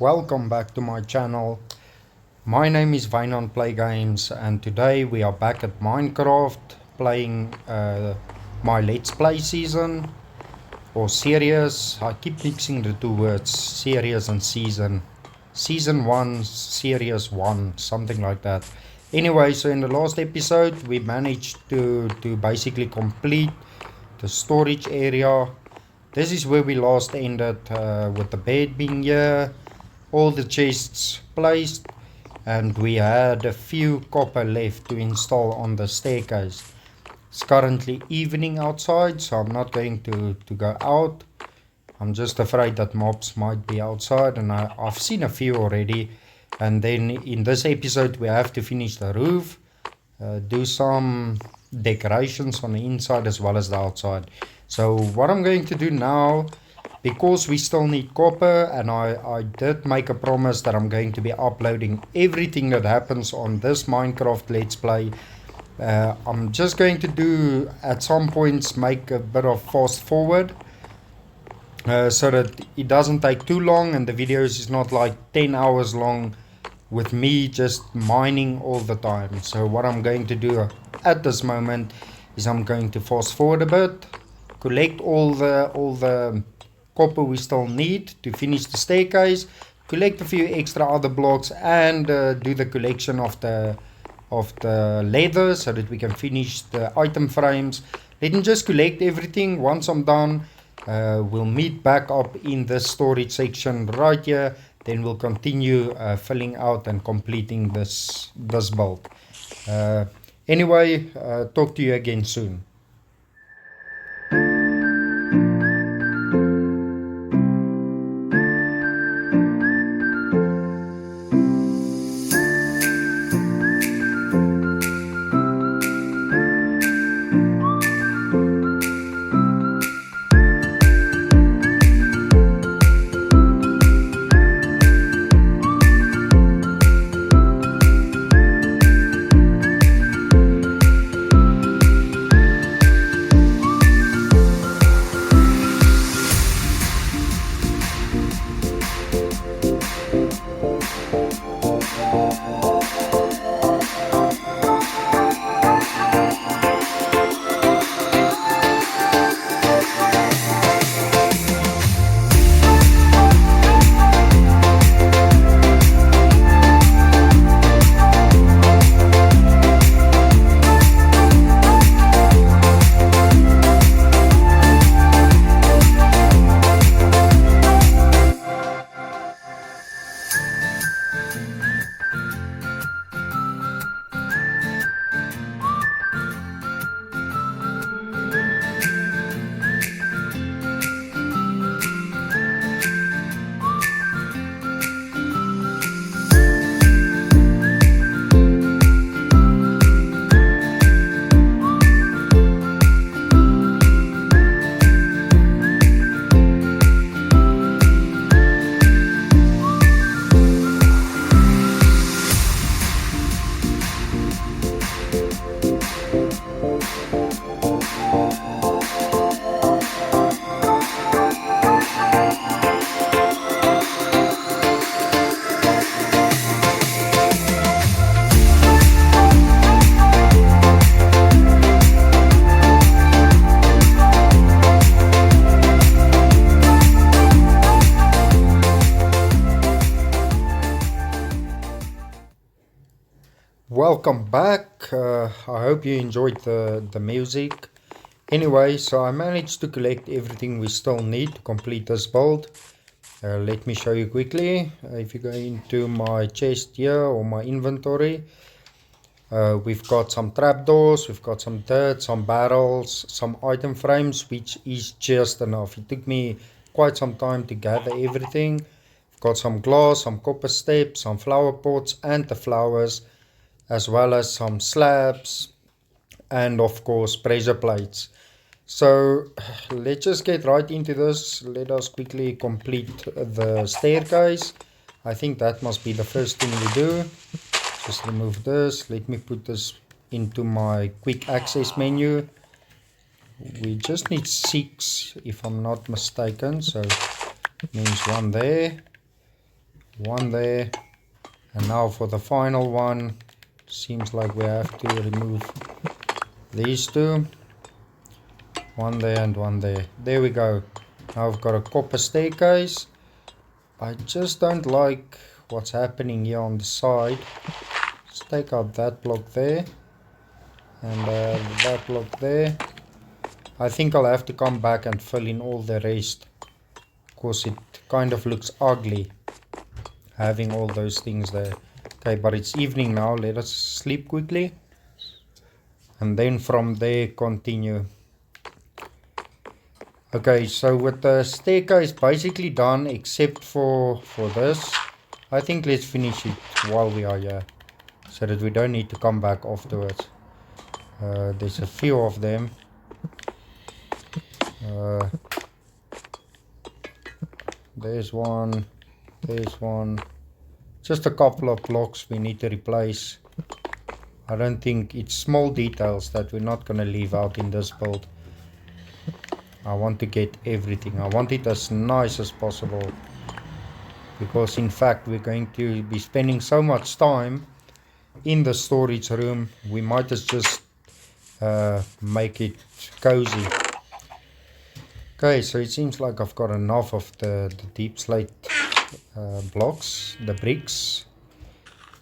Welcome back to my channel. My name is Vainan Play Games, and today we are back at Minecraft playing my Let's Play season or series. I keep mixing the two words, series and season. Season 1, series 1, something like that. Anyway, so in the last episode we managed to basically complete the storage area. This is where we last ended, with the bed being here, all the chests placed, and we had a few copper left to install on the staircase. It's currently evening outside, so I'm not going to go out. I'm just afraid that mobs might be outside, and I've seen a few already. And then in this episode we have to finish the roof, do some decorations on the inside as well as the outside. So what I'm going to do now, because we still need copper, and I did make a promise that I'm going to be uploading everything that happens on this Minecraft Let's Play. I'm just going to do, at some points, make a bit of fast forward, so that it doesn't take too long and the videos is not like 10 hours long with me just mining all the time. So what I'm going to do at this moment is I'm going to fast forward a bit, collect all the copper we still need to finish the staircase, collect a few extra other blocks, and do the collection of the leather so that we can finish the item frames. Let me just collect everything. Once I'm done, we'll meet back up in the storage section right here. Then we'll continue filling out and completing this build. Anyway, talk to you again soon. Welcome back. I hope you enjoyed the music. Anyway, so I managed to collect everything we still need to complete this build. Let me show you quickly. If you go into my chest here or my inventory, we've got some trapdoors, we've got some dirt, some barrels, some item frames, which is just enough. It took me quite some time to gather everything. We've got some glass, some copper steps, some flower pots and the flowers, as well as some slabs, and of course pressure plates. So let's just get right into this. Let us quickly complete the staircase. I think that must be the first thing we do. Just remove this. Let me put this into my quick access menu. We just need 6 if I'm not mistaken, so it means 1 there, one there, and now for the final one, seems like we have to remove these two, one there and one there. There we go. Now I've got a copper staircase. I just don't like what's happening here on the side. Let's take out that block there and that block there. I think I'll have to come back and fill in all the rest, because it kind of looks ugly having all those things there. Okay, but it's evening now. Let us sleep quickly and then from there continue. Okay, so with the staircase basically done except for this, I think let's finish it while we are here so that we don't need to come back afterwards. There's a few of them. There's one, just a couple of blocks we need to replace. I don't think it's small details that we're not going to leave out in this build. I want to get everything. I want it as nice as possible, because in fact we're going to be spending so much time in the storage room. We might as just make it cozy. Okay, so it seems like I've got enough of the deep slate blocks, the bricks.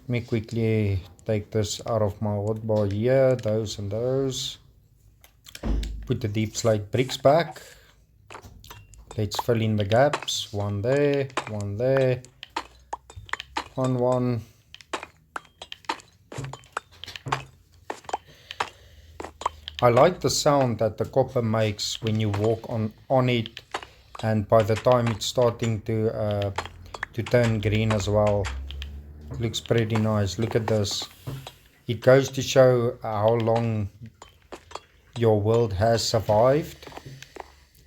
Let me quickly take this out of my hotbar here, those and those. Put the deep slate bricks back. Let's fill in the gaps. One there, one there, one. I like the sound that the copper makes when you walk on it, and by the time it's starting to turn green as well. It looks pretty nice. Look at this. It goes to show how long your world has survived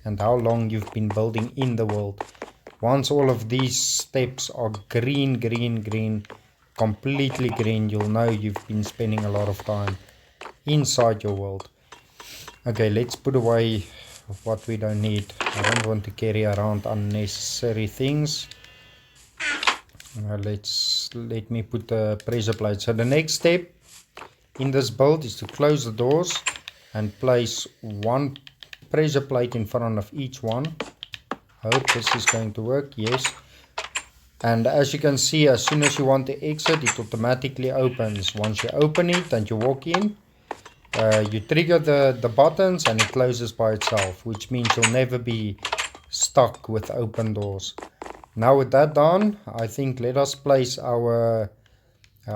and how long you've been building in the world. Once all of these steps are green, completely green, you'll know you've been spending a lot of time inside your world. Okay, let's put away what we don't need. I don't want to carry around unnecessary things. Let me put the pressure plate. So the next step in this build is to close the doors and place one pressure plate in front of each one. I hope this is going to work. Yes. And as you can see, as soon as you want to exit, it automatically opens. Once you open it and you walk in, you trigger the buttons and it closes by itself, which means you'll never be stuck with open doors. Now with that done, I think let us place our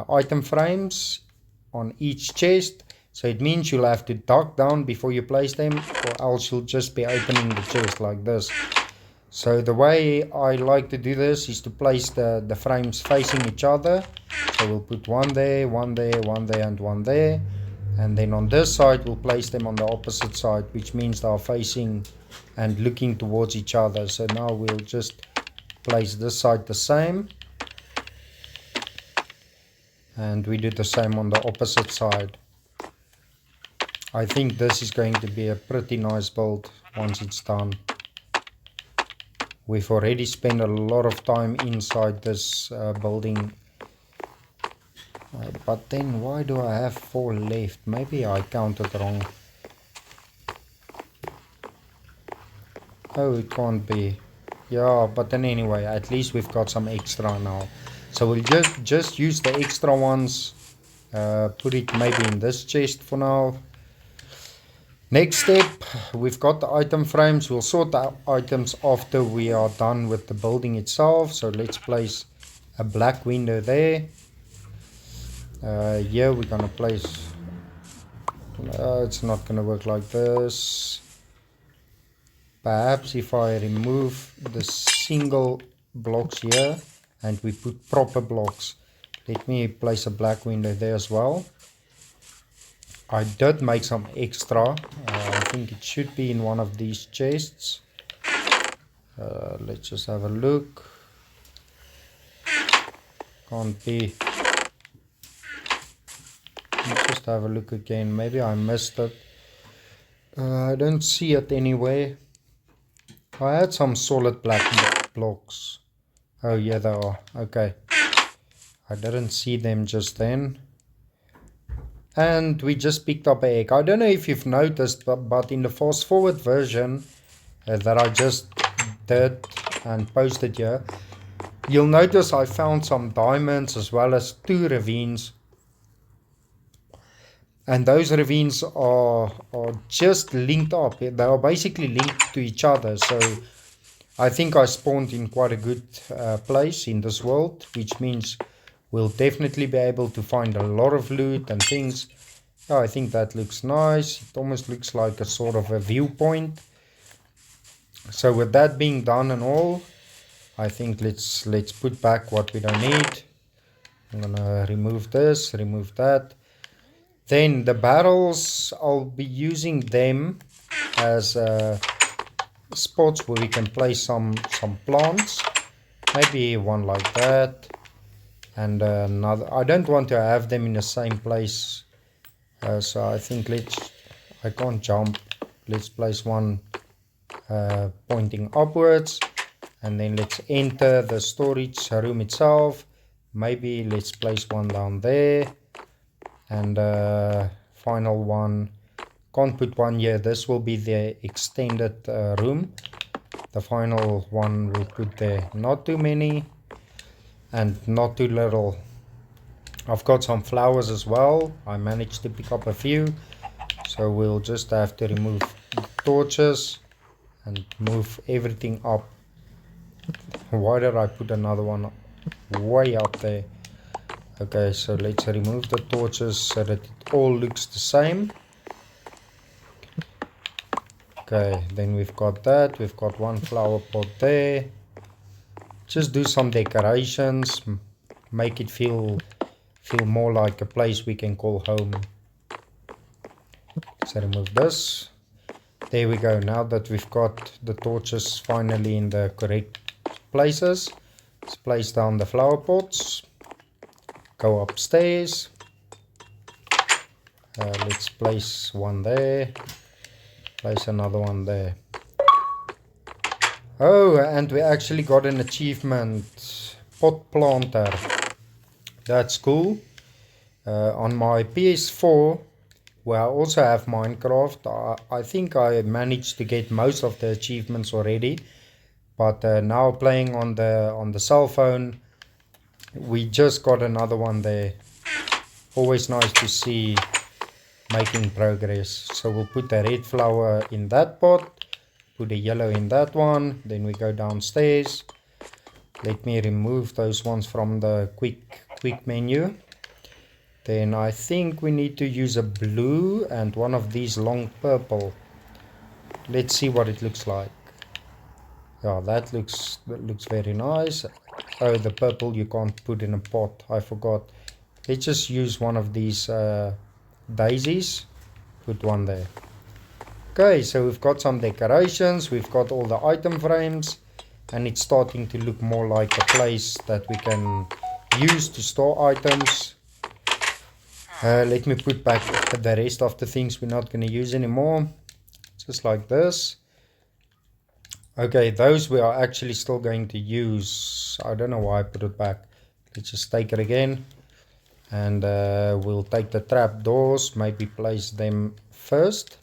item frames on each chest. So it means you'll have to duck down before you place them, or else you'll just be opening the chest like this. So the way I like to do this is to place the frames facing each other. So we'll put one there, one there, one there, and one there. And then on this side we'll place them on the opposite side, which means they are facing and looking towards each other. So now we'll just place this side the same, and we do the same on the opposite side. I think this is going to be a pretty nice build once it's done. We've already spent a lot of time inside this building. But then why do I have 4 left? Maybe I counted wrong. Oh, it can't be. Yeah, but then anyway, at least we've got some extra now. So we'll just use the extra ones. Put it maybe in this chest for now. Next step, we've got the item frames. We'll sort the items after we are done with the building itself. So let's place a black window there. Here we're gonna place, it's not gonna work like this. Perhaps if I remove the single blocks here and we put proper blocks. Let me place a black window there as well. I did make some extra. I think it should be in one of these chests. Let's just have a look. Can't be. Let's just have a look again. Maybe I missed it. I don't see it anywhere. I had some solid black blocks. Oh yeah, they are. Okay. I didn't see them just then. And we just picked up an egg. I don't know if you've noticed, but in the fast forward version that I just did and posted here, you'll notice I found some diamonds as well as 2 ravines. And those ravines are just linked up. They are basically linked to each other. So I think I spawned in quite a good place in this world, which means we'll definitely be able to find a lot of loot and things. Oh, I think that looks nice. It almost looks like a sort of a viewpoint. So with that being done and all, I think let's put back what we don't need. I'm gonna remove this, remove that. Then the barrels, I'll be using them as spots where we can place some plants. Maybe one like that, and another. I don't want to have them in the same place, so I think I can't jump. Let's place one pointing upwards, and then let's enter the storage room itself. Maybe let's place one down there, and final one. Can't put one here. This will be the extended room. The final one we'll put there. Not too many and not too little. I've got some flowers as well. I managed to pick up a few, so we'll just have to remove torches and move everything up. Why did I put another one way up there? Okay, so let's remove the torches so that it all looks the same. Okay, then we've got that. We've got one flower pot there. Just do some decorations, make it feel more like a place we can call home. So remove this. There we go. Now that we've got the torches finally in the correct places, let's place down the flower pots. Go upstairs. Let's place one there. Place another one there. Oh, and we actually got an achievement. Pot planter. That's cool. On my PS4, where I also have Minecraft, I think I managed to get most of the achievements already. But now playing on the cell phone, we just got another one there. Always nice to see making progress. So we'll put the red flower in that pot, put a yellow in that one, then we go downstairs. Let me remove those ones from the quick menu. Then I think we need to use a blue and one of these long purple. Let's see what it looks like. Yeah, that looks very nice. Oh, the purple you can't put in a pot, I forgot. Let's just use one of these daisies. Put one there. Okay, so we've got some decorations, we've got all the item frames, and it's starting to look more like a place that we can use to store items. Let me put back the rest of the things we're not going to use anymore, just like this. Okay, those we are actually still going to use. I don't know why I put it back. Let's just take it again. And we'll take the trap doors, maybe place them first,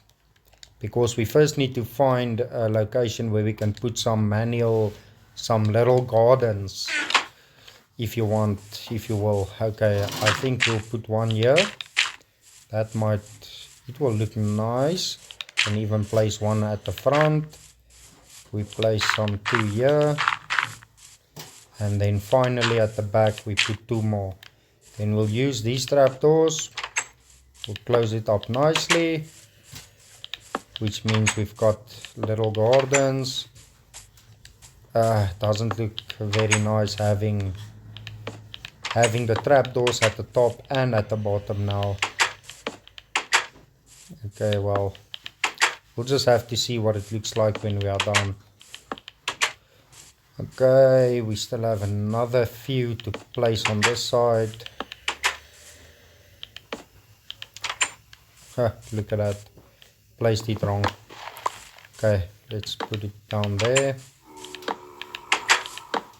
because we first need to find a location where we can put some little gardens, if you will. Okay, I think we'll put one here. It will look nice. And even place one at the front. We place some 2 here, and then finally at the back we put 2 more. Then we'll use these trapdoors. We'll close it up nicely, which means we've got little gardens. Doesn't look very nice having the trapdoors at the top and at the bottom now. Okay, well, we'll just have to see what it looks like when we are done. Okay, we still have another few to place on this side. Look at that. Placed it wrong. Okay, let's put it down there.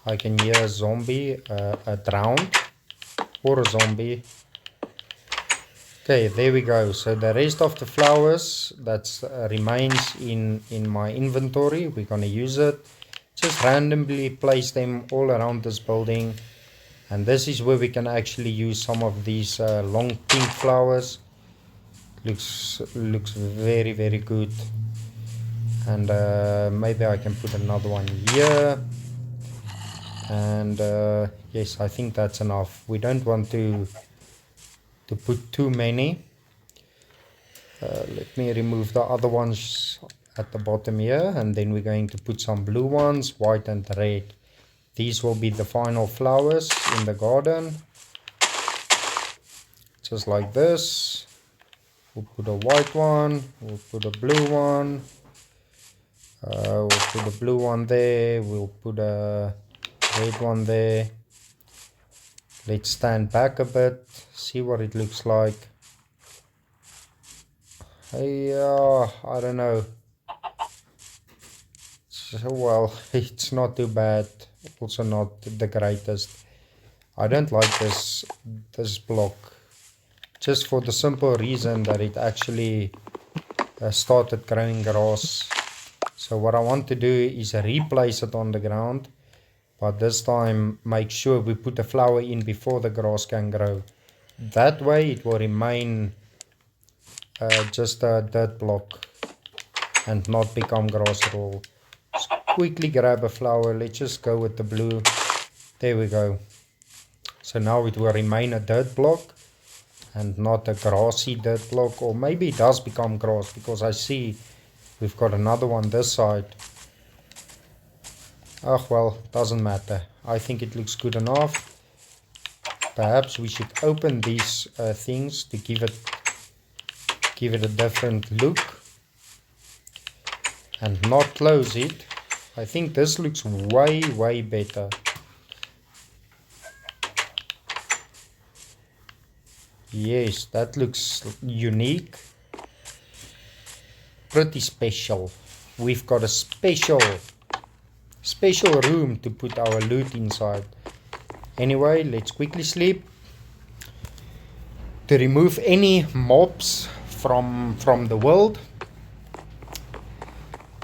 I can hear a zombie, a drowned or a zombie. Okay, there we go. So the rest of the flowers that remains in my inventory, we're gonna use it. Just randomly place them all around this building, and this is where we can actually use some of these long pink flowers. Looks very good. And maybe I can put another one here. And yes, I think that's enough. We don't want to put too many. Let me remove the other ones at the bottom here, and then we're going to put some blue ones, white and red. These will be the final flowers in the garden, just like this. We'll put a white one, we'll put a blue one, we'll put a blue one there, we'll put a red one there. Let's stand back a bit, see what it looks like. I don't know. So, well, it's not too bad, also not the greatest. I don't like this block, just for the simple reason that it actually started growing grass. So what I want to do is replace it on the ground, but this time make sure we put a flower in before the grass can grow. That way it will remain just a dirt block and not become grass at all. Just quickly grab a flower. Let's just go with the blue. There we go. So now it will remain a dirt block and not a grassy dirt block, or maybe it does become grass, because I see we've got another one this side. Oh well, doesn't matter. I think it looks good enough. Perhaps we should open these things to give it a different look, and not close it. I think this looks way better. Yes, that looks unique, pretty special. We've got a special room to put our loot inside. Anyway, let's quickly sleep to remove any mobs from the world.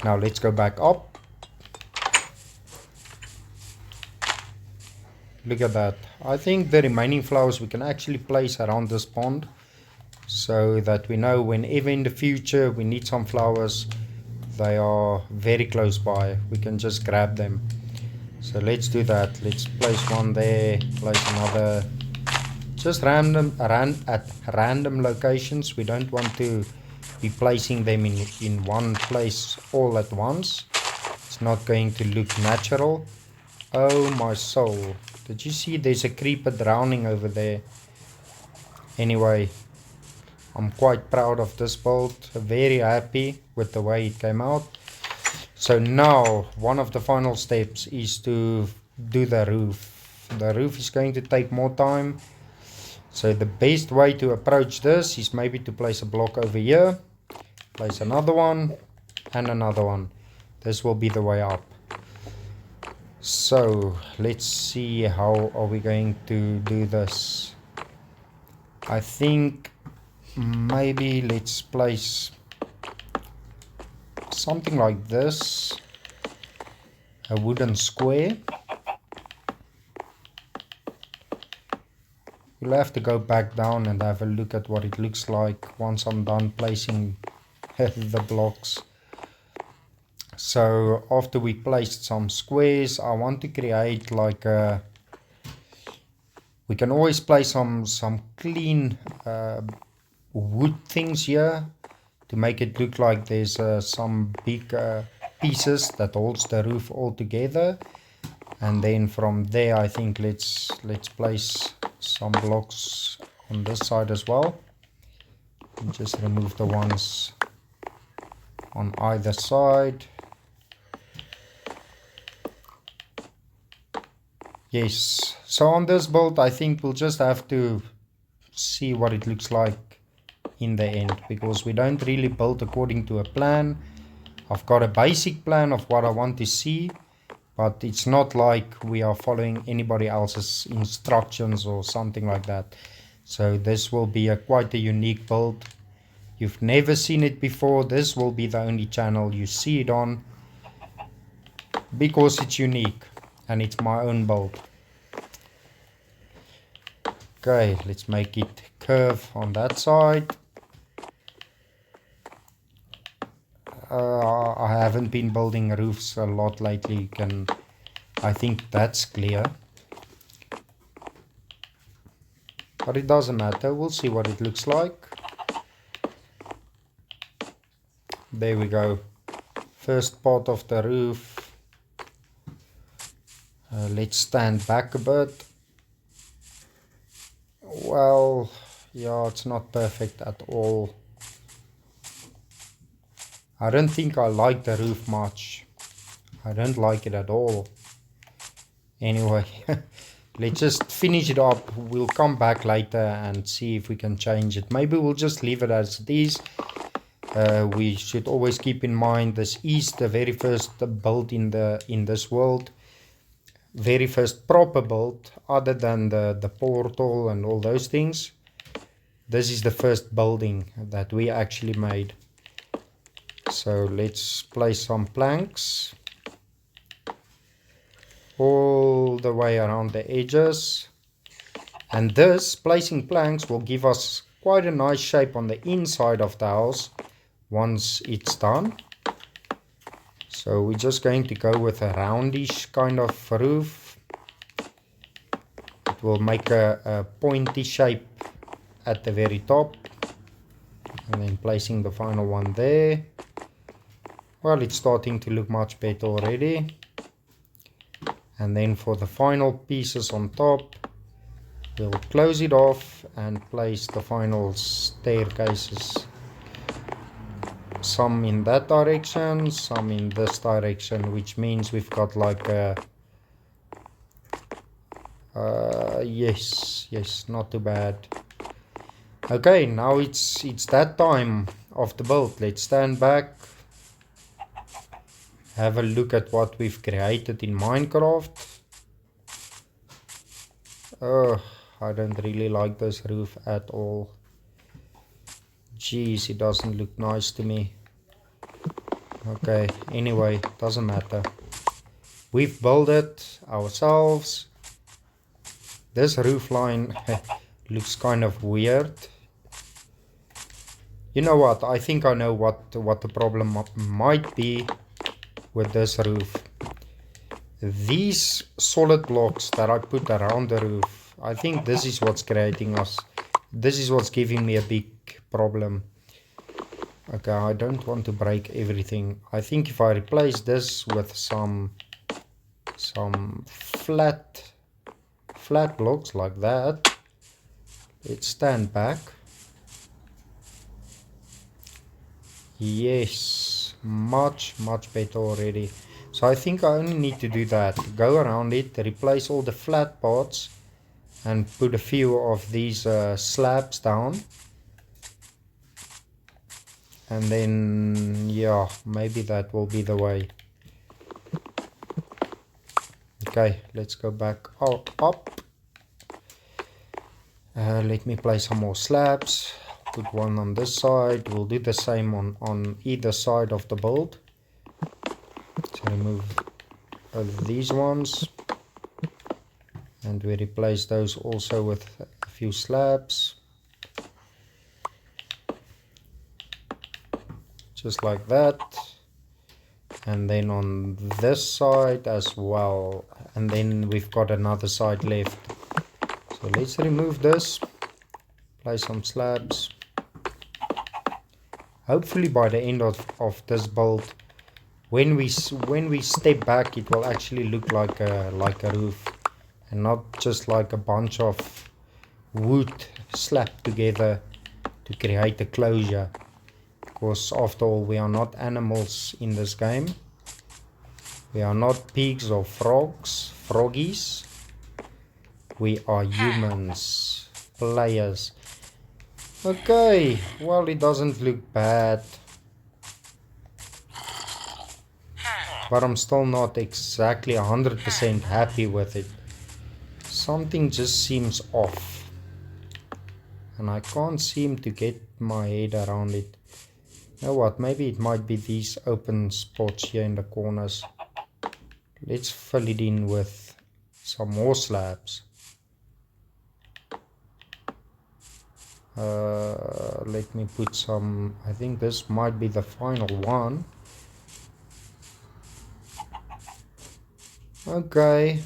Now let's go back up. Look at that. I think the remaining flowers we can actually place around this pond, so that we know whenever in the future we need some flowers, they are very close by. We can just grab them. So let's do that. Let's place one there, place another. Just at random locations. We don't want to be placing them in one place all at once. It's not going to look natural. Oh my soul. Did you see there's a creeper drowning over there? Anyway, I'm quite proud of this build. Very happy with the way it came out. So now one of the final steps is to do the roof. The roof is going to take more time. So the best way to approach this is maybe to place a block over here, place another one and another one. This will be the way up. So let's see, how are we going to do this? I think maybe let's place something like this, a wooden square. We'll have to go back down and have a look at what it looks like once I'm done placing the blocks. So after we placed some squares, I want to create like a, we can always place some clean wood things here to make it look like there's some big pieces that holds the roof all together. And then from there, I think let's place some blocks on this side as well. And just remove the ones on either side. Yes, so on this build I think we'll just have to see what it looks like in the end, because we don't really build according to a plan. I've got a basic plan of what I want to see, but it's not like we are following anybody else's instructions or something like that. So this will be quite a unique build. You've never seen it before. This will be the only channel you see it on, because it's unique and it's my own build. Okay, let's make it curve on that side. I haven't been building roofs a lot lately. I think that's clear. But it doesn't matter. We'll see what it looks like. There we go. First part of the roof. Let's stand back a bit. Well, yeah, it's not perfect at all. I don't think I like the roof much. I don't like it at all. Anyway, let's just finish it up. We'll come back later and see if we can change it. Maybe we'll just leave it as it is. We should always keep in mind this is the very first build in this world. Very first proper build, other than the portal and all those things. This is the first building that we actually made. So let's place some planks all the way around the edges, and this placing planks will give us quite a nice shape on the inside of the house once it's done. So we're just going to go with a roundish kind of roof. It will make a pointy shape at the very top, and then placing the final one there. Well, it's starting to look much better already. And then for the final pieces on top, we'll close it off and place the final staircases. Some in that direction, some in this direction, which means we've got like a yes, not too bad. Okay, now it's that time of the build. Let's stand back, have a look at what we've created in Minecraft. I don't really like this roof at all. Jeez, it doesn't look nice to me. Okay, anyway, doesn't matter. We've built it ourselves. This roof line looks kind of weird. You know what? I think I know what the problem might be with this roof. These solid blocks that I put around the roof, I think this is what's creating us. This is what's giving me a big problem. Okay, I don't want to break everything. I think if I replace this with some flat blocks like that. Let's stand back. Yes, much better already. So I think I only need to do that. Go around it, replace all the flat parts, and put a few of these slabs down. And then, yeah, maybe that will be the way. Okay, let's go back up. Let me place some more slabs. Put one on this side. We'll do the same on either side of the build. So remove these ones. And we replace those also with a few slabs. Just like that. And then on this side as well. And then we've got another side left. So let's remove this. Place some slabs. Hopefully by the end of this build, when we step back, it will actually look like a roof, and not just like a bunch of wood slapped together to create a closure. Because after all, we are not animals in this game. We are not pigs or froggies. We are humans, players. Okay, well, it doesn't look bad. but I'm still not exactly 100% happy with it. Something just seems off, and I can't seem to get my head around it. You know what, maybe it might be these open spots here in the corners. Let's fill it in with some more slabs. Let me put some, I think this might be the final one. Okay.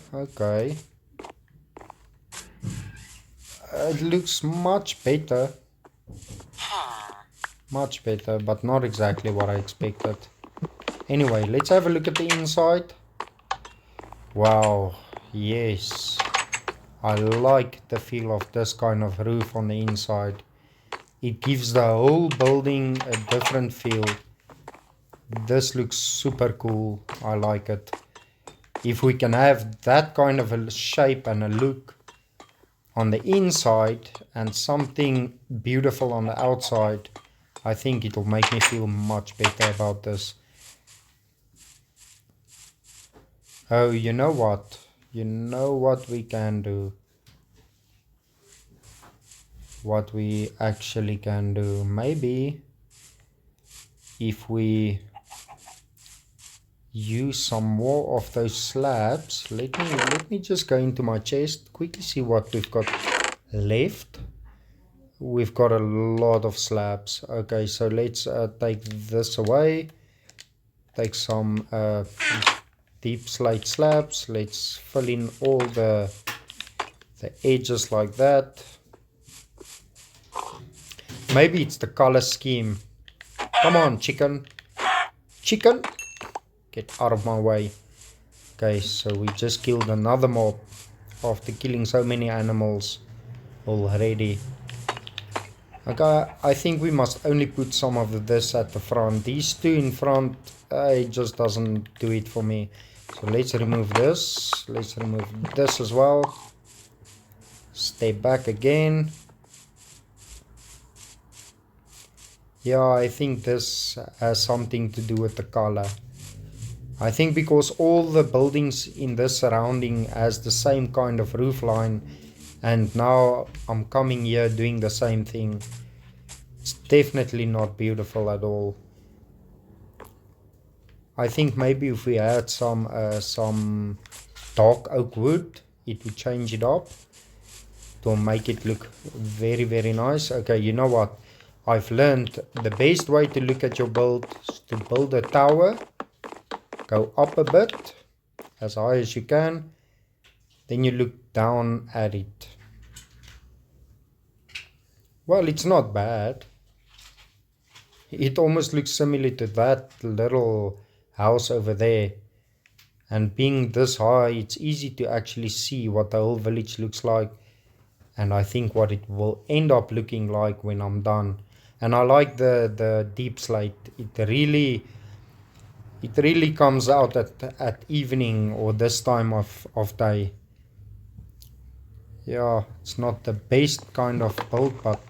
It looks much better, but not exactly what I expected. Anyway, let's have a look at the inside. Wow, yes, I like the feel of this kind of roof on the inside. It gives the whole building a different feel. This looks super cool. I like it. If we can have that kind of a shape and a look on the inside and something beautiful on the outside, I think it'll make me feel much better about this. Oh, you know what? You know what we can do? What we actually can do? Maybe if we use some more of those slabs. Let me just go into my chest, quickly see what we've got left. We've got a lot of slabs. Okay, so let's take this away. Take some deep slate slabs. Let's fill in all the edges like that. Maybe it's the color scheme. Come on, chicken. Chicken! Get out of my way. Okay, so we just killed another mob after killing so many animals already. Okay, I think we must only put some of this at the front. These two in front, it just doesn't do it for me. So let's remove this. Let's remove this as well. Step back again. Yeah, I think this has something to do with the color. I think because all the buildings in this surrounding has the same kind of roof line, and now I'm coming here doing the same thing. It's definitely not beautiful at all. I think maybe if we had some dark oak wood, it would change it up to make it look very, very nice. Okay, you know what? I've learned the best way to look at your build is to build a tower. Go up a bit, as high as you can, then you look down at it. Well, it's not bad. It almost looks similar to that little house over there. And being this high, it's easy to actually see what the whole village looks like. And I think what it will end up looking like when I'm done. And I like the deep slate. It really comes out at evening or this time of day. Yeah, it's not the best kind of build, but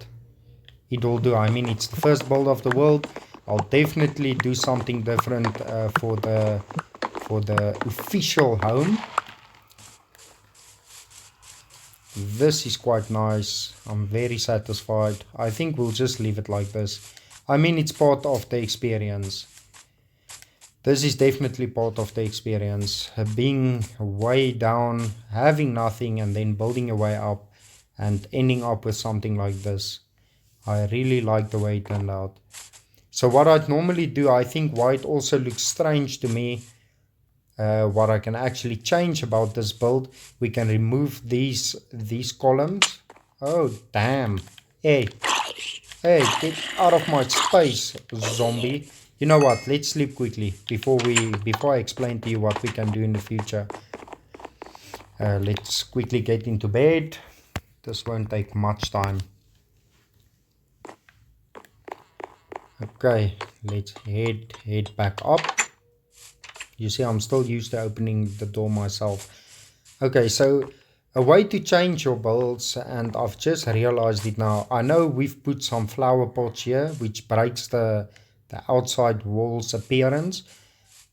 it will do. I mean, it's the first build of the world. I'll definitely do something different for the official home. This is quite nice. I'm very satisfied. I think we'll just leave it like this. I mean, it's part of the experience. This is definitely part of the experience. Being way down, having nothing, and then building your way up and ending up with something like this. I really like the way it turned out. So what I'd normally do, I think why it also looks strange to me, what I can actually change about this build, we can remove these columns. Oh, damn. Hey, get out of my space, zombie. You know what, let's sleep quickly before I explain to you what we can do in the future. Let's quickly get into bed. This won't take much time. Okay, let's head back up. You see, I'm still used to opening the door myself. Okay, so a way to change your builds, and I've just realized it now. I know we've put some flower pots here, which breaks the outside wall's appearance.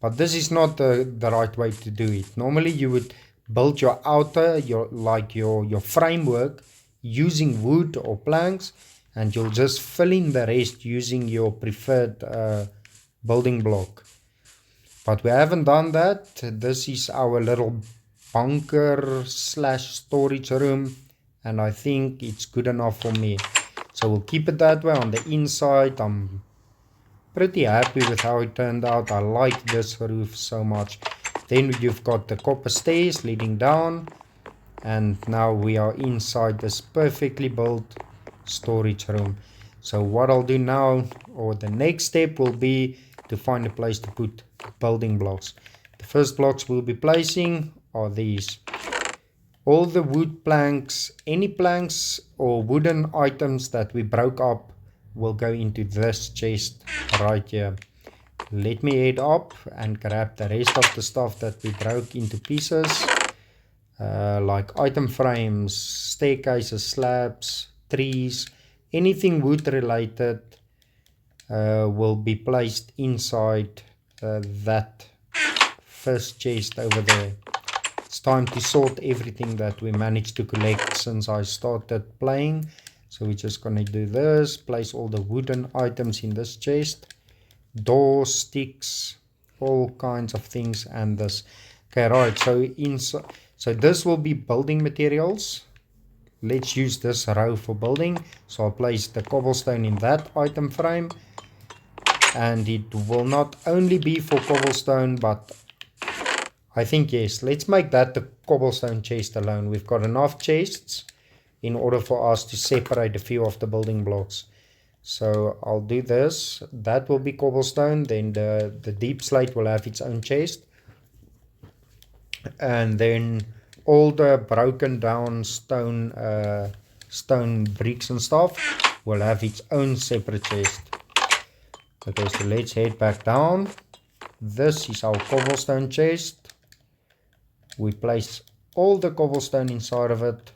But this is not the right way to do it. Normally you would build your outer, your framework using wood or planks, and you'll just fill in the rest using your preferred building block. But we haven't done that. This is our little bunker / storage room, and I think it's good enough for me. So we'll keep it that way. On the inside, I'm pretty happy with how it turned out. I like this roof so much. Then you've got the copper stairs leading down, and now we are inside this perfectly built storage room. So what I'll do now, or the next step, will be to find a place to put building blocks. The first blocks we'll be placing are these. All the wood planks, any planks or wooden items that we broke up will go into this chest right here. Let me head up and grab the rest of the stuff that we broke into pieces, like item frames, staircases, slabs, trees, anything wood related will be placed inside that first chest over there. It's time to sort everything that we managed to collect since I started playing. So we're just going to do this, place all the wooden items in this chest, doors, sticks, all kinds of things, and this. Okay, right, so this will be building materials. Let's use this row for building. So I'll place the cobblestone in that item frame, and it will not only be for cobblestone, but I think, yes, let's make that the cobblestone chest alone. We've got enough chests in order for us to separate a few of the building blocks. So I'll do this. That will be cobblestone. Then the deep slate will have its own chest. And then all the broken down stone bricks and stuff will have its own separate chest. Okay, so let's head back down. This is our cobblestone chest. We place all the cobblestone inside of it.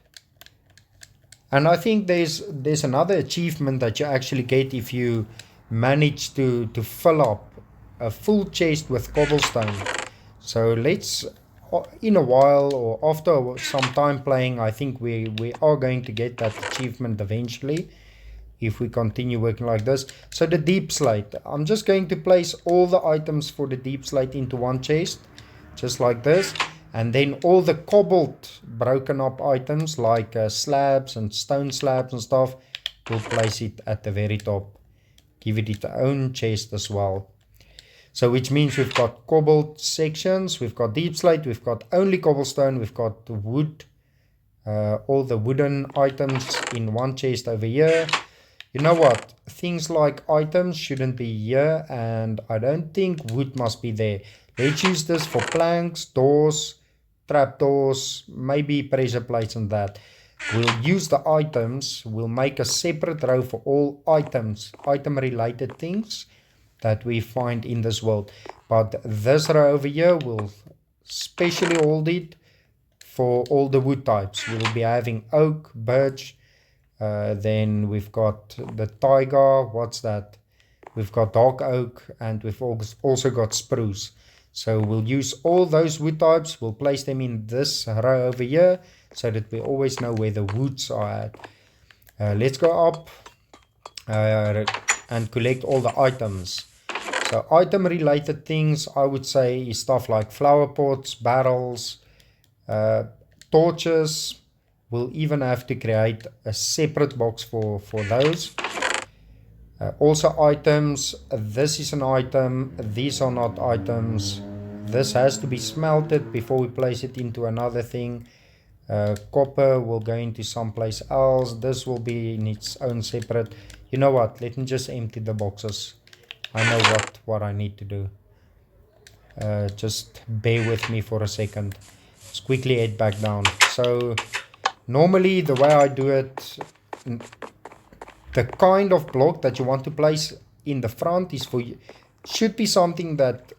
And I think there's another achievement that you actually get if you manage to fill up a full chest with cobblestone. So let's, in a while or after some time playing, I think we are going to get that achievement eventually if we continue working like this. So the deep slate, I'm just going to place all the items for the deep slate into one chest, just like this. And then all the cobbled broken up items like slabs and stone slabs and stuff, we'll place it at the very top. Give it its own chest as well. So which means we've got cobbled sections, we've got deep slate, we've got only cobblestone, we've got wood, all the wooden items in one chest over here. You know what? Things like items shouldn't be here, and I don't think wood must be there. Let's use this for planks, doors, trapdoors, maybe pressure plates and that. We'll use the items. We'll make a separate row for all items, item related things that we find in this world. But this row over here will specially hold it for all the wood types. We'll be having oak, birch, then we've got the taiga, what's that? We've got dark oak, and we've also got spruce. So we'll use all those wood types, we'll place them in this row over here, so that we always know where the woods are at. Let's go up and collect all the items. So item related things, I would say, is stuff like flower pots, barrels, torches. We'll even have to create a separate box for those. Also items, this is an item, these are not items. This has to be smelted before we place it into another thing. Copper will go into someplace else. This will be in its own separate. You know what, let me just empty the boxes. I know what I need to do. Just bear with me for a second. Let's quickly head back down. So normally the way I do it, the kind of block that you want to place in the front is for you, should be something that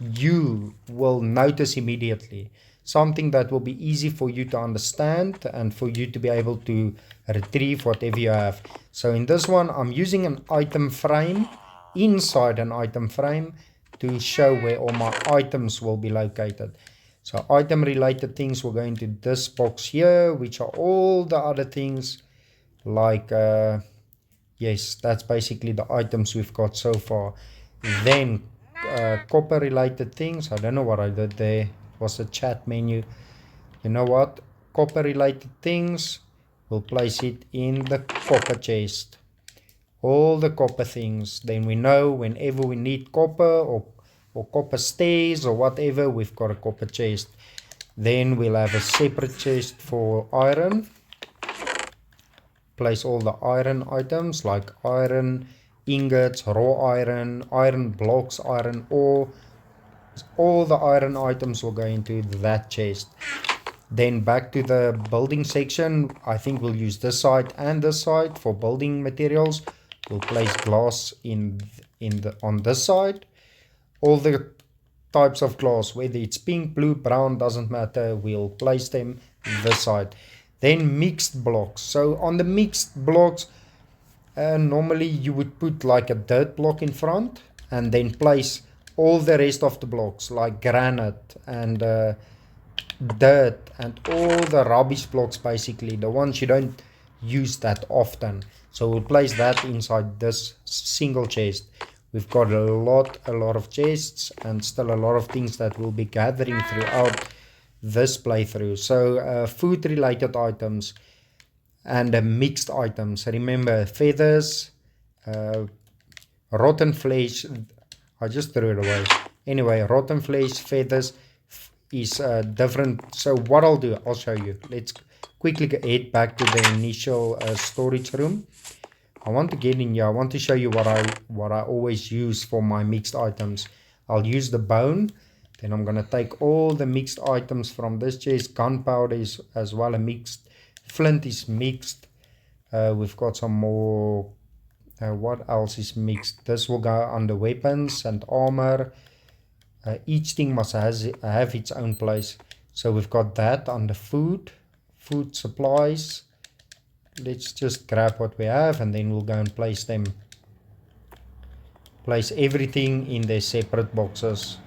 you will notice immediately. Something that will be easy for you to understand and for you to be able to retrieve whatever you have. So in this one, I'm using an item frame inside an item frame to show where all my items will be located. So item related things will go into this box here, which are all the other things like, yes, that's basically the items we've got so far. Then copper related things, I don't know what I did there, it was a chat menu. You know what, copper related things, we'll place it in the copper chest. All the copper things, then we know whenever we need copper or copper stairs or whatever, we've got a copper chest. Then we'll have a separate chest for iron. Place all the iron items like iron ingots, raw iron blocks, iron ore. All the iron items will go into that chest. Then back to the building section, I think we'll use this side and this side for building materials. We'll place glass on this side. All the types of glass, whether it's pink, blue, brown, doesn't matter, we'll place them this side. Then mixed blocks. So on the mixed blocks, normally you would put like a dirt block in front and then place all the rest of the blocks like granite and dirt and all the rubbish blocks, basically the ones you don't use that often. So we'll place that inside this single chest. We've got a lot of chests and still a lot of things that we'll be gathering throughout this playthrough. So food related items and mixed items. Remember, feathers, rotten flesh, I just threw it away. Anyway, rotten flesh, feathers is different. So what I'll do, I'll show you. Let's quickly head back to the initial storage room. I want to get in here. I want to show you what I always use for my mixed items. I'll use the bone. Then I'm going to take all the mixed items from this chest. Gunpowder is as well a mixed. Flint is mixed. We've got some more. What else is mixed? This will go under weapons and armor. Each thing must have its own place. So we've got that under food supplies. Let's just grab what we have and then we'll go and place them. Place everything in their separate boxes.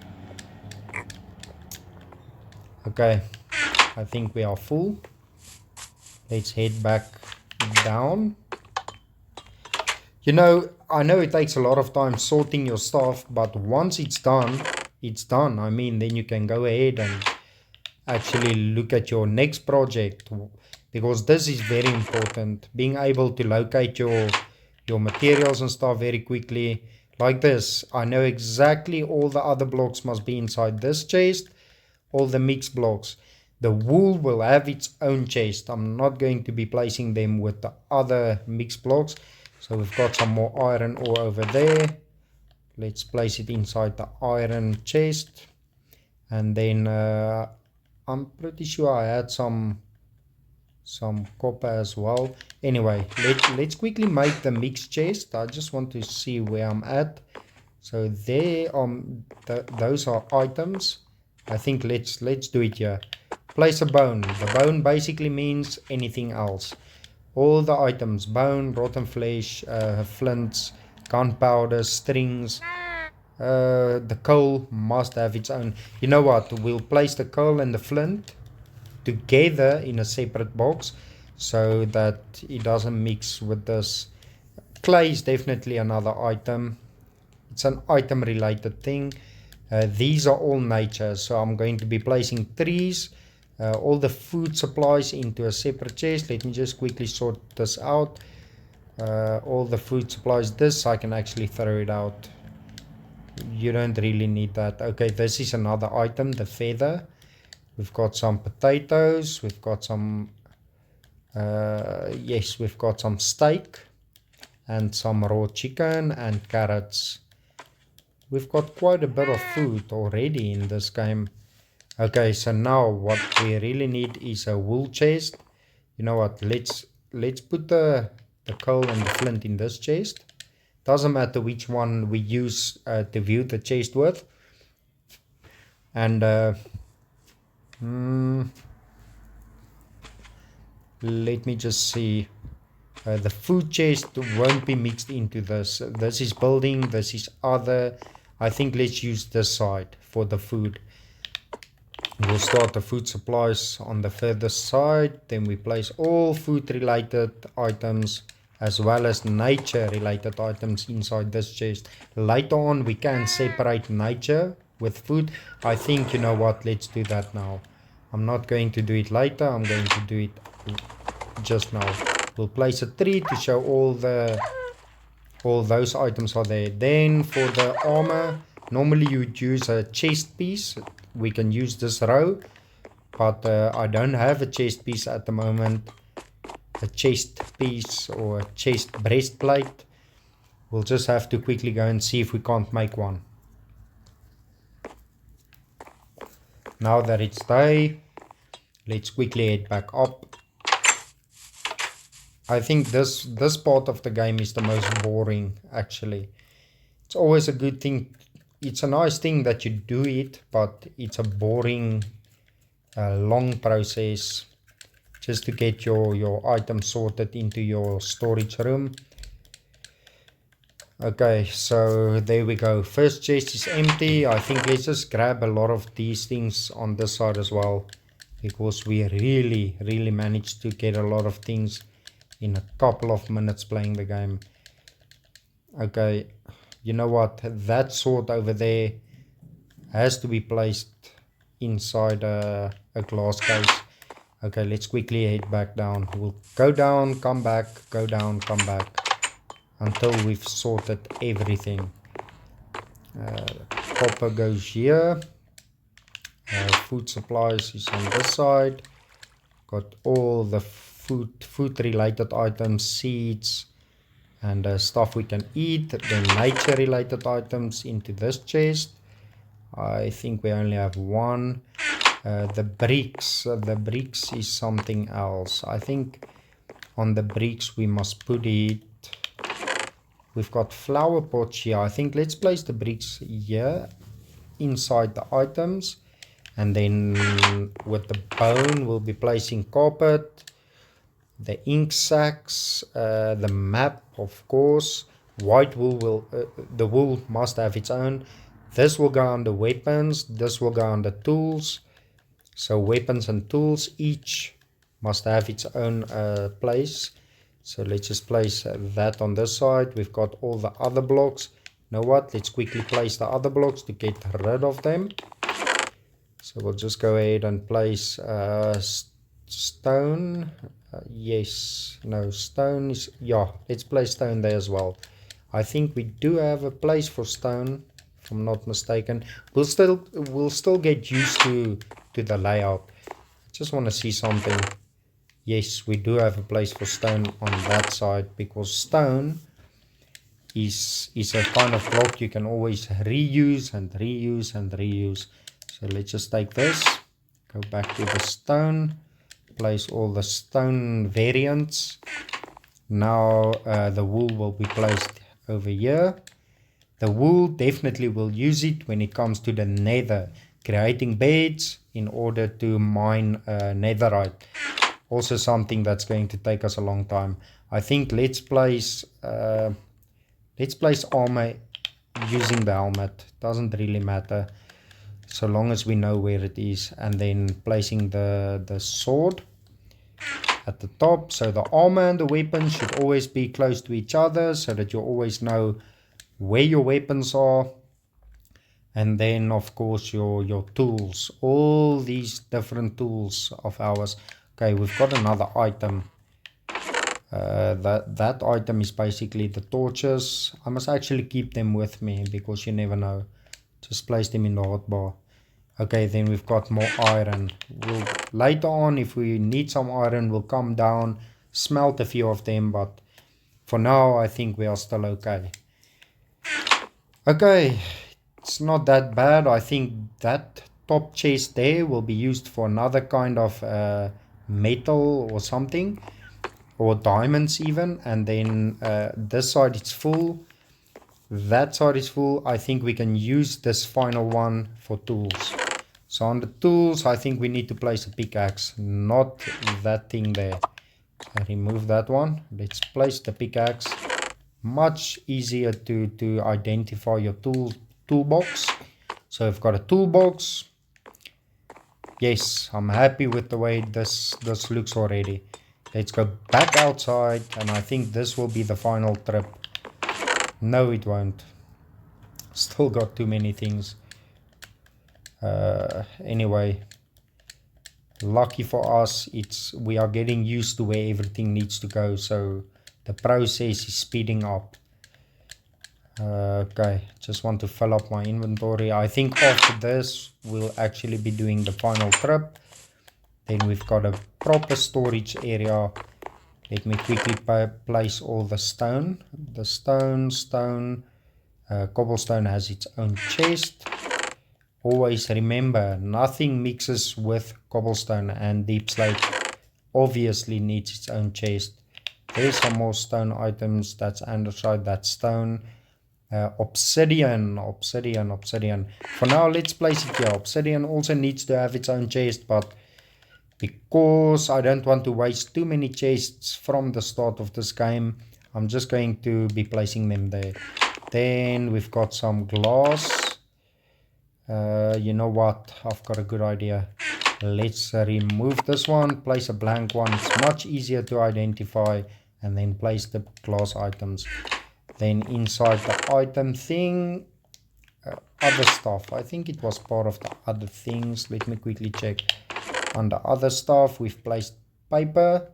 Okay, I think we are full. Let's head back down. You know, I know it takes a lot of time sorting your stuff, but once it's done, it's done. I mean, then you can go ahead and actually look at your next project, because this is very important. Being able to locate your materials and stuff very quickly. Like this, I know exactly all the other blocks must be inside this chest. All the mixed blocks. The wool will have its own chest. I'm not going to be placing them with the other mixed blocks. So we've got some more iron ore over there. Let's place it inside the iron chest. And then I'm pretty sure I had some copper as well. Anyway, let's quickly make the mixed chest. I just want to see where I'm at. So there those are items. I think let's do it here. Place a bone. The bone basically means anything else. All the items, bone, rotten flesh, flints, gunpowder, strings. The coal must have its own. You know what? We'll place the coal and the flint together in a separate box so that it doesn't mix with this. Clay is definitely another item. It's an item related thing. These are all nature, so I'm going to be placing trees, all the food supplies into a separate chest. Let me just quickly sort this out. All the food supplies, this I can actually throw it out. You don't really need that. Okay, this is another item, the feather. We've got some potatoes, we've got some yes, we've got some steak and some raw chicken and carrots. We've got quite a bit of food already in this game. Okay, so now what we really need is a wool chest. You know what, let's put the coal and the flint in this chest. Doesn't matter which one we use to view the chest with. And let me just see. The food chest won't be mixed into this. This is building, this is other. I think let's use this side for the food. We'll start the food supplies on the furthest side. Then we place all food related items as well as nature related items inside this chest. Later on we can separate nature with food. I think, you know what, let's do that now. I'm not going to do it later, I'm going to do it just now. We'll place a tree to show all those items are there. Then for the armor, normally you would use a chest piece. We can use this row, but I don't have a chest piece at the moment. A chest piece or a chest breastplate. We'll just have to quickly go and see if we can't make one. Now that it's day, let's quickly head back up. I think this part of the game is the most boring actually. It's always a good thing. It's a nice thing that you do it, but it's a boring, long process just to get your items sorted into your storage room. Okay, so there we go. First chest is empty. I think let's just grab a lot of these things on this side as well, because we really managed to get a lot of things in a couple of minutes playing the game. Okay, you know what, that sword over there has to be placed inside a glass case. Okay, let's quickly head back down. We'll go down, come back, go down, come back until we've sorted everything. Copper goes here. Food supplies is on this side. Got all the food related items, seeds and stuff we can eat. Then nature related items into this chest. I think we only have one. The bricks is something else. I think on the bricks we must put it. We've got flower pots here. I think let's place the bricks here inside the items, and then with the bone we'll be placing carpet, the ink sacks, the map, of course. White wool will the wool must have its own. This will go on the weapons, this will go on the tools. So weapons and tools each must have its own place. So let's just place that on this side. We've got all the other blocks. You know what, let's quickly place the other blocks to get rid of them. So we'll just go ahead and place stone. Yes, no, stone is, yeah, let's place stone there as well. I think we do have a place for stone, if I'm not mistaken. We'll still get used to the layout. Just want to see something. Yes, we do have a place for stone on that side, because stone is a kind of block you can always reuse and reuse and reuse. So let's just take this, go back to the stone, place all the stone variants. Now the wool will be placed over here. The wool definitely will use it when it comes to the nether, creating beds in order to mine netherite. Also something that's going to take us a long time. I think let's place armor using the helmet. Doesn't really matter so long as we know where it is. And then placing the sword at the top. So the armor and the weapons should always be close to each other, so that you always know where your weapons are. And then of course your tools, all these different tools of ours. Okay, we've got another item. That item is basically the torches. I must actually keep them with me, because you never know. Just place them in the hotbar. Okay, then we've got more iron. We'll later on, if we need some iron, we'll come down, smelt a few of them, but for now I think we are still okay. Okay, it's not that bad. I think that top chest there will be used for another kind of metal or something, or diamonds even. And then this side it's full, that side is full. I think we can use this final one for tools. So on the tools I think we need to place a pickaxe, not that thing there. So remove that one, let's place the pickaxe. Much easier to identify your toolbox. So I've got a toolbox. Yes, I'm happy with the way this looks already. Let's go back outside, and I think this will be the final trip. No, it won't. Still got too many things. Anyway, lucky for us, we are getting used to where everything needs to go, so the process is speeding up. Okay, just want to fill up my inventory. I think after this we'll actually be doing the final trip. Then we've got a proper storage area. Let me quickly place all the stone. The cobblestone has its own chest. Always remember, nothing mixes with cobblestone, and deep slate obviously needs its own chest. There's some more stone items. That's andesite, that's stone. Obsidian. For now, let's place it here. Obsidian also needs to have its own chest, but because I don't want to waste too many chests from the start of this game, I'm just going to be placing them there. Then we've got some glass. You know what? I've got a good idea. Let's remove this one, place a blank one. It's much easier to identify, and then place the glass items. Then inside the item thing, other stuff. I think it was part of the other things. Let me quickly check. Under other stuff, we've placed paper.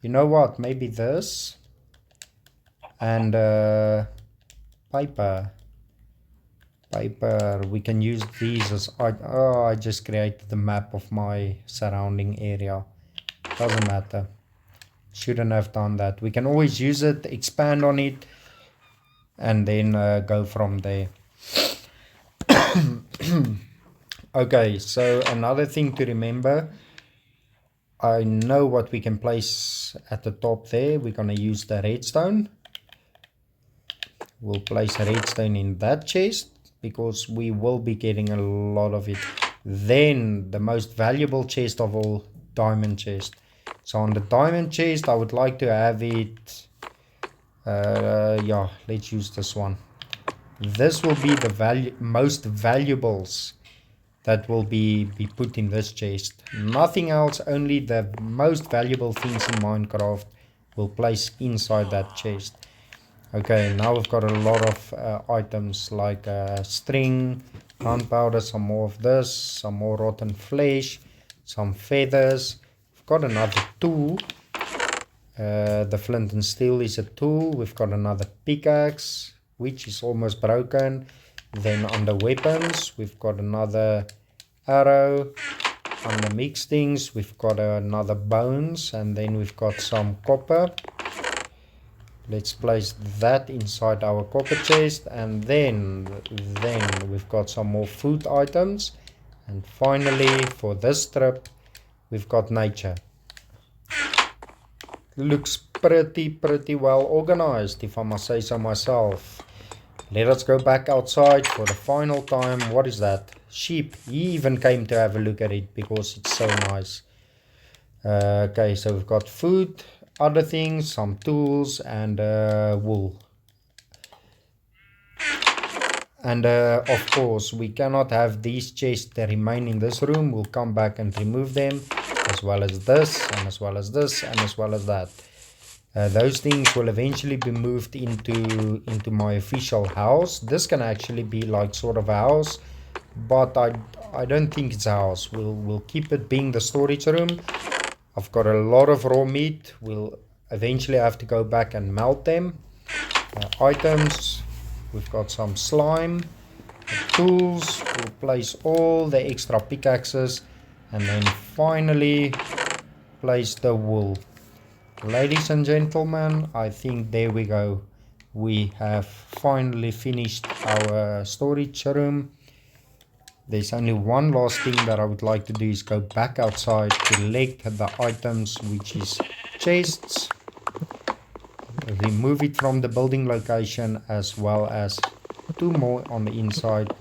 You know what? Maybe this. And paper. We can use these as... I just created the map of my surrounding area. Doesn't matter. Shouldn't have done that. We can always use it, expand on it, and then go from there. Okay, so another thing to remember, I know what we can place at the top there. We're going to use the redstone. We'll place a redstone in that chest because we will be getting a lot of it. Then the most valuable chest of all, diamond chest. So on the diamond chest, I would like to have it... yeah, let's use this one. This will be the most valuables that will be put in this chest. Nothing else, only the most valuable things in Minecraft will place inside that chest. Okay, now we've got a lot of items like string, gunpowder, some more of this, some more rotten flesh, some feathers. We've got another tool. The flint and steel is a tool. We've got another pickaxe, which is almost broken. Then under weapons, we've got another arrow. Under mixed things, we've got another bones, and then we've got some copper. Let's place that inside our copper chest, and then we've got some more food items. And finally, for this trip, we've got nature. Looks pretty well organized, if I must say so myself. Let us go back outside for the final time. What is that? Sheep. He even came to have a look at it because it's so nice. Okay, so we've got food, other things, some tools, and wool. And of course, we cannot have these chests remain in this room. We'll come back and remove them, as well as this, and as well as this, and as well as that. Those things will eventually be moved into my official house. This can actually be like sort of a house, but I don't think it's a house. We'll keep it being the storage room. I've got a lot of raw meat. We'll eventually have to go back and melt them. Items. We've got some slime. Tools. We'll place all the extra pickaxes. And then finally place the wool. Ladies and gentlemen, I think there we go. We have finally finished our storage room. There's only one last thing that I would like to do is go back outside, collect the items, which is chests, remove it from the building location, as well as 2 more on the inside,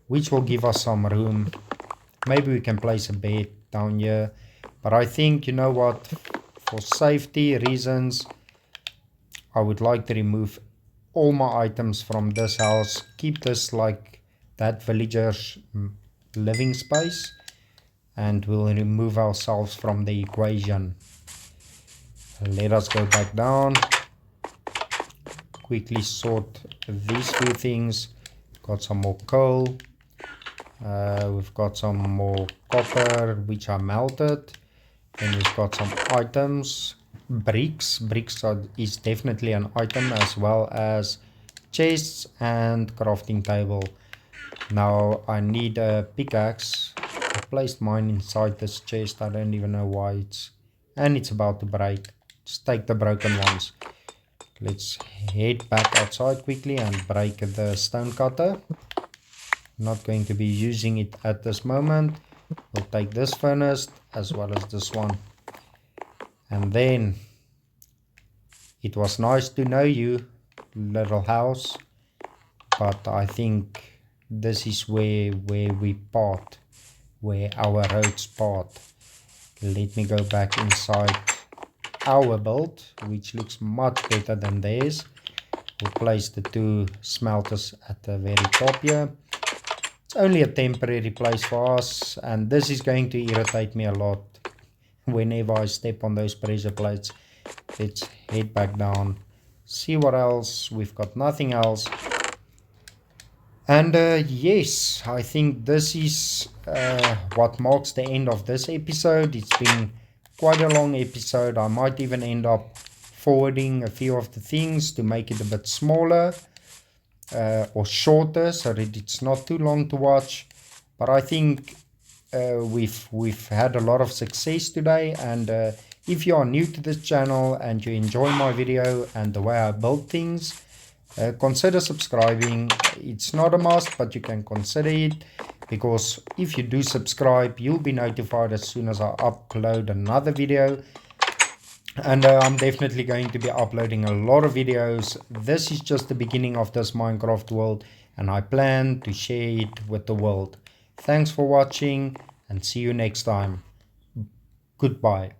which will give us some room. Maybe we can place a bed down here, but I think, you know what, for safety reasons, I would like to remove all my items from this house, keep this like that villager's living space, and we'll remove ourselves from the equation. Let us go back down, quickly sort these few things. Got some more coal, we've got some more copper which I melted, then we've got some items, bricks is definitely an item, as well as chests and crafting table. Now I need a pickaxe. I placed mine inside this chest, I don't even know why it's about to break. Just take the broken ones. Let's head back outside quickly and break the stone cutter. Not going to be using it at this moment. We'll take this furnace as well as this one. And then, it was nice to know you, little house, but I think this is where we part, where our roads part. Let me go back inside our build, which looks much better than theirs. We'll place the 2 smelters at the very top here. It's only a temporary place for us, and this is going to irritate me a lot whenever I step on those pressure plates. Let's head back down, see what else. We've got nothing else. And yes, I think this is what marks the end of this episode. It's been quite a long episode. I might even end up forwarding a few of the things to make it a bit smaller or shorter, so that it's not too long to watch. But I think we've had a lot of success today, and if you are new to this channel and you enjoy my video and the way I build things, consider subscribing. It's not a must, but you can consider it, because if you do subscribe, you'll be notified as soon as I upload another video. And I'm definitely going to be uploading a lot of videos. This is just the beginning of this Minecraft world, and I plan to share it with the world. Thanks for watching, and see you next time. Goodbye.